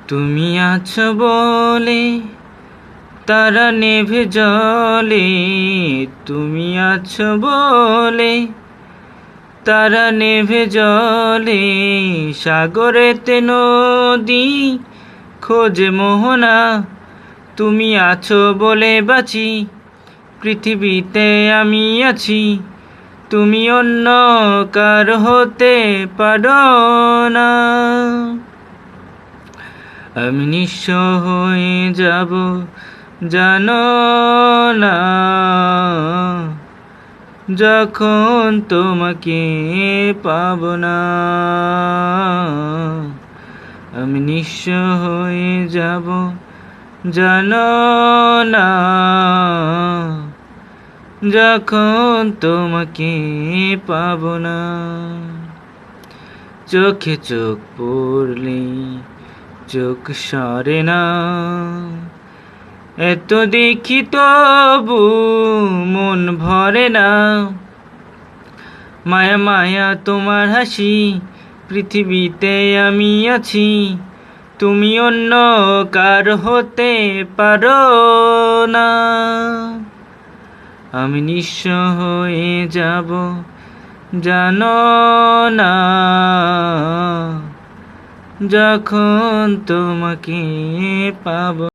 তুমি আছো বলে তারা নেভে জলে, তুমি আছো বলে তারা নেভে জলে। সাগরেতে নদী খোঁজে মোহনা, তুমি আছো বলে বাঁচি, পৃথিবীতে আমি আছি। তুমি অন্য কার হতে পারো না। আমি নিঃস্ব হয়ে যাব জানো না, যখন তোমাকে পাবো না। আমি নিঃস্ব হয়ে যাব জানো না, যখন তোমাকে পাবো না। চোখে চোখ পড়লে চোখ সরে না, এত দেখি তবু মন ভরে না। মায়া মায়া তোমার হাসি, পৃথিবীতে আমি আছি। তুমি অন্য কার হতে পারো না। আমি নিঃস্ব হয়ে যাব জানো না, যখন তোমাকে পাবো।